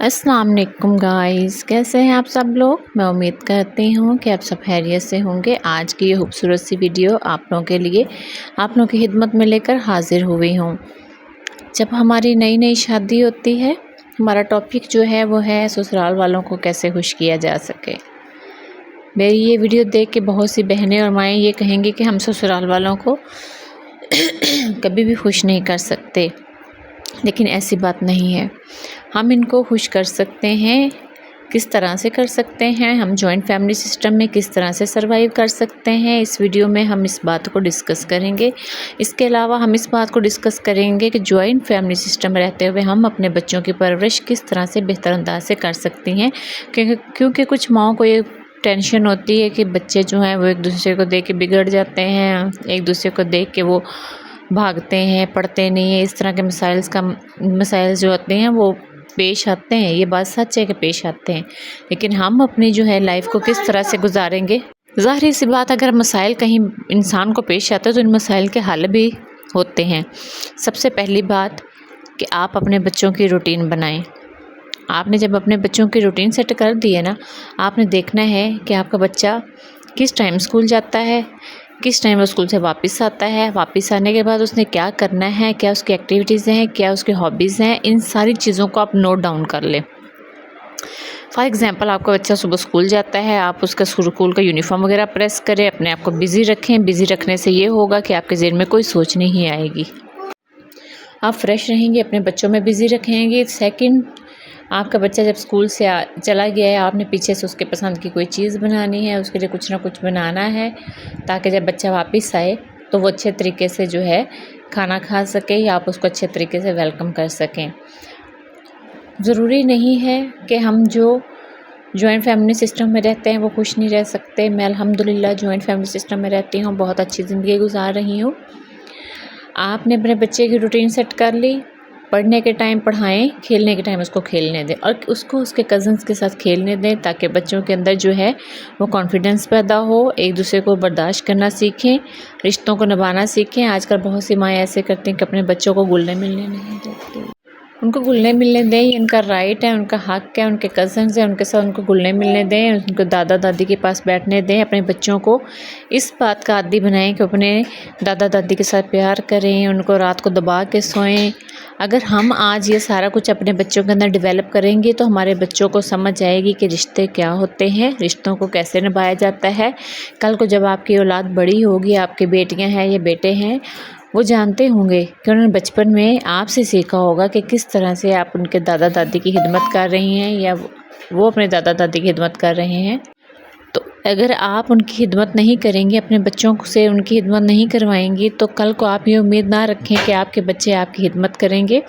अस्सलाम वालेकुम गाइस, कैसे हैं आप सब लोग। मैं उम्मीद करती हूँ कि आप सब खैरियत से होंगे। आज की ये खूबसूरत सी वीडियो आप लोगों के लिए, आप लोगों की खिदमत में लेकर हाजिर हुई हूँ। जब हमारी नई नई शादी होती है, हमारा टॉपिक जो है वो है ससुराल वालों को कैसे खुश किया जा सके। मेरी ये वीडियो देख के बहुत सी बहनें और माएँ ये कहेंगी कि हम ससुराल वालों को कभी भी खुश नहीं कर सकते, लेकिन ऐसी बात नहीं है। हम इनको खुश कर सकते हैं। किस तरह से कर सकते हैं, हम जॉइंट फैमिली सिस्टम में किस तरह से सरवाइव कर सकते हैं, इस वीडियो में हम इस बात को डिस्कस करेंगे। इसके अलावा हम इस बात को डिस्कस करेंगे कि जॉइंट फैमिली सिस्टम में रहते हुए हम अपने बच्चों की परवरिश किस तरह से बेहतर अंदाज से कर सकती हैं। क्योंकि कुछ माओं को ये टेंशन होती है कि बच्चे जो हैं वो एक दूसरे को देख के बिगड़ जाते हैं, एक दूसरे को देख के वो भागते हैं, पढ़ते नहीं हैं। इस तरह के मसाइल जो होते हैं वो पेश आते हैं। ये बात सच है कि पेश आते हैं, लेकिन हम अपनी जो है लाइफ को किस तरह से गुजारेंगे। ज़ाहिर सी बात, अगर मसाइल कहीं इंसान को पेश आते हैं तो इन मसाइल के हल भी होते हैं। सबसे पहली बात कि आप अपने बच्चों की रूटीन बनाएं। आपने जब अपने बच्चों की रूटीन सेट कर दी है ना, आपने देखना है कि आपका बच्चा किस टाइम स्कूल जाता है, किस टाइम वो स्कूल से वापस आता है, वापस आने के बाद उसने क्या करना है, क्या उसकी एक्टिविटीज़ हैं, क्या उसकी हॉबीज़ हैं। इन सारी चीज़ों को आप नोट डाउन कर लें। फॉर एग्ज़ाम्पल, आपका बच्चा सुबह स्कूल जाता है, आप उसका स्कूल का यूनिफॉर्म वगैरह प्रेस करें, अपने आप को बिज़ी रखें। बिज़ी रखने से ये होगा कि आपके ज़हन में कोई सोच नहीं आएगी, आप फ्रेश रहेंगे, अपने बच्चों में बिज़ी रखेंगे। सेकंड, आपका बच्चा जब स्कूल से चला गया है, आपने पीछे से उसके पसंद की कोई चीज़ बनानी है, उसके लिए कुछ ना कुछ बनाना है, ताकि जब बच्चा वापस आए तो वो अच्छे तरीके से जो है खाना खा सके या आप उसको अच्छे तरीके से वेलकम कर सकें। ज़रूरी नहीं है कि हम जो जॉइंट फैमिली सिस्टम में रहते हैं वो खुश नहीं रह सकते। मैं अल्हम्दुलिल्लाह जॉइंट फैमिली सिस्टम में रहती हूँ, बहुत अच्छी ज़िंदगी गुजार रही हूँ। आपने अपने बच्चे की रूटीन सेट कर ली, पढ़ने के टाइम पढ़ाएं, खेलने के टाइम उसको खेलने दें और उसको उसके कज़न्स के साथ खेलने दें, ताकि बच्चों के अंदर जो है वो कॉन्फिडेंस पैदा हो, एक दूसरे को बर्दाश्त करना सीखें, रिश्तों को निभाना सीखें। आजकल बहुत सी माएँ ऐसे करती हैं कि अपने बच्चों को घुलने मिलने नहीं देती। उनको घुलने मिलने दें, ये उनका राइट है, उनका हक़ है। उनके कज़न्स हैं, उनके साथ उनको घुलने मिलने दें, उनको दादा दादी के पास बैठने दें। अपने बच्चों को इस बात का आदी बनाएं कि अपने दादा दादी के साथ प्यार करें, उनको रात को दबा के सोएं। अगर हम आज ये सारा कुछ अपने बच्चों के अंदर डेवलप करेंगे तो हमारे बच्चों को समझ आएगी कि रिश्ते क्या होते हैं, रिश्तों को कैसे निभाया जाता है। कल को जब आपकी औलाद बड़ी होगी, आपकी बेटियाँ हैं या बेटे हैं, वो जानते होंगे कि उन्होंने बचपन में आपसे सीखा होगा कि किस तरह से आप उनके दादा दादी की खिदमत कर रही हैं या वो अपने दादा दादी की खिदमत कर रहे हैं। तो अगर आप उनकी खिदमत नहीं करेंगी, अपने बच्चों से उनकी खिदमत नहीं करवाएंगी, तो कल को आप ये उम्मीद ना रखें कि आपके बच्चे आपकी खिदमत करेंगे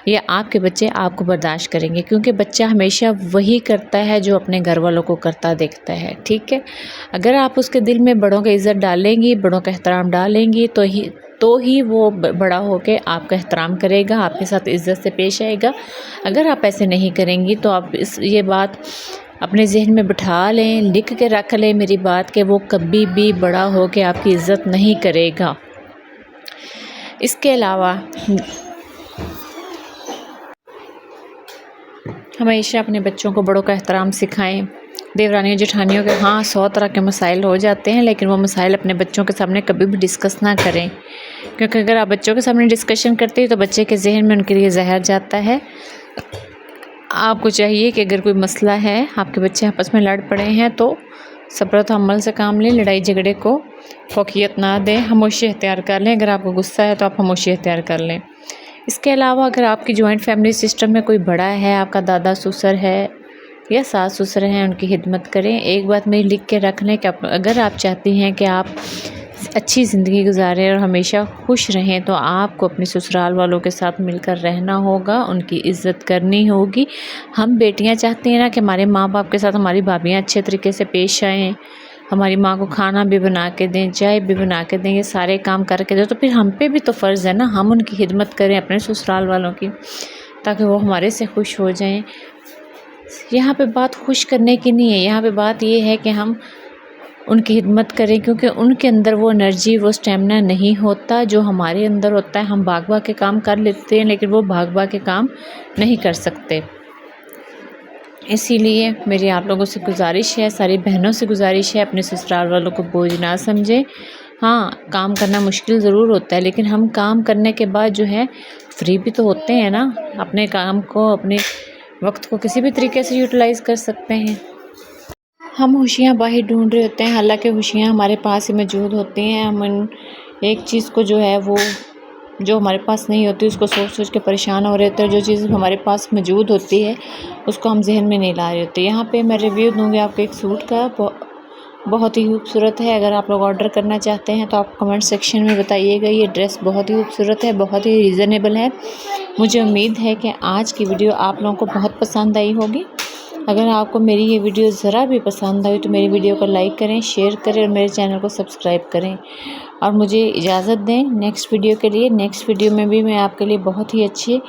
या आपके बच्चे आपको बर्दाश्त करेंगे, क्योंकि बच्चा हमेशा वही करता है जो अपने घर वालों को करता देखता है। ठीक है, अगर आप उसके दिल में बड़ों की इज़्ज़त डालेंगी, बड़ों का एहतराम डालेंगी, तो ही वो बड़ा होकर आपका एहतराम करेगा, आपके साथ इज़्ज़त से पेश आएगा। अगर आप ऐसे नहीं करेंगी तो आप ये बात अपने जहन में बिठा लें, लिख के रख लें मेरी बात, कि वो कभी भी बड़ा हो के आपकी इज़्ज़त नहीं करेगा। इसके अलावा हमेशा अपने बच्चों को बड़ों का एहतराम सिखाएं। देवरानियों जेठानियों के 100 तरह के मसाइल हो जाते हैं, लेकिन वो मसाइल अपने बच्चों के सामने कभी भी डिस्कस ना करें, क्योंकि अगर आप बच्चों के सामने डिस्कशन करते हैं तो बच्चे के जहन में उनके लिए जहर जाता है। आपको चाहिए कि अगर कोई मसला है, आपके बच्चे आपस में लड़ पड़े हैं, तो सब्र तहम्मुल से काम लें, लड़ाई झगड़े को फोकियत ना दें, खामोशी इख्तियार कर लें। अगर आपको गुस्सा है तो आप खामोशी इख्तियार कर लें। इसके अलावा अगर आपकी जॉइंट फैमिली सिस्टम में कोई बड़ा है, आपका दादा ससुर है या सास ससुर हैं, उनकी खिदमत करें। एक बात मेरी लिख के रख लें कि अगर आप चाहती हैं कि आप अच्छी ज़िंदगी गुजारें और हमेशा खुश रहें, तो आपको अपने ससुराल वालों के साथ मिलकर रहना होगा, उनकी इज़्ज़त करनी होगी। हम बेटियां चाहती हैं ना कि हमारे माँ बाप के साथ हमारी भाभियाँ अच्छे तरीके से पेश आएँ, हमारी माँ को खाना भी बना के दें, चाय भी बना के दें, ये सारे काम करके दें। तो फिर हम पे भी तो फ़र्ज़ है ना, हम उनकी खिदमत करें अपने ससुराल वालों की, ताकि वो हमारे से खुश हो जाएं। यहाँ पे बात खुश करने की नहीं है, यहाँ पे बात ये है कि हम उनकी खिदमत करें, क्योंकि उनके अंदर वो एनर्जी, वो स्टेमिना नहीं होता जो हमारे अंदर होता है। हम भाग भाग के काम कर लेते हैं, लेकिन वो भाग भाग के काम नहीं कर सकते। इसीलिए मेरी आप लोगों से गुजारिश है, सारी बहनों से गुजारिश है, अपने ससुराल वालों को बोझ ना समझें। हाँ, काम करना मुश्किल ज़रूर होता है, लेकिन हम काम करने के बाद जो है फ्री भी तो होते हैं ना। अपने काम को, अपने वक्त को किसी भी तरीके से यूटिलाइज़ कर सकते हैं। हम खुशियाँ बाहर ढूंढ रहे होते हैं, हालांकि खुशियाँ हमारे पास ही मौजूद होती हैं। हम एक चीज़ को जो है वो जो हमारे पास नहीं होती उसको सोच सोच के परेशान हो रहे होते हैं। जो चीज़ हमारे पास मौजूद होती है उसको हम जहन में नहीं ला रहे होते। यहाँ पे मैं रिव्यू दूँगी आपको एक सूट का, बहुत ही खूबसूरत है। अगर आप लोग ऑर्डर करना चाहते हैं तो आप कमेंट सेक्शन में बताइएगा। ये ड्रेस बहुत ही खूबसूरत है, बहुत ही रीज़नेबल है। मुझे उम्मीद है कि आज की वीडियो आप लोगों को बहुत पसंद आई होगी। अगर आपको मेरी ये वीडियो ज़रा भी पसंद आई तो मेरी वीडियो को लाइक करें, शेयर करें और मेरे चैनल को सब्सक्राइब करें और मुझे इजाज़त दें नेक्स्ट वीडियो के लिए। नेक्स्ट वीडियो में भी मैं आपके लिए बहुत ही अच्छे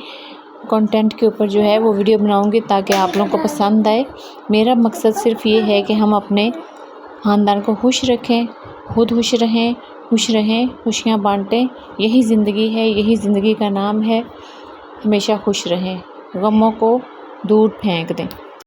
कंटेंट के ऊपर जो है वो वीडियो बनाऊंगी ताकि आप लोगों को पसंद आए। मेरा मकसद सिर्फ ये है कि हम अपने ख़ानदान को खुश रखें, खुद खुश रहें, खुशियाँ बाँटें। यही ज़िंदगी है, यही ज़िंदगी का नाम है। हमेशा खुश रहें, गमों को दूर फेंक दें।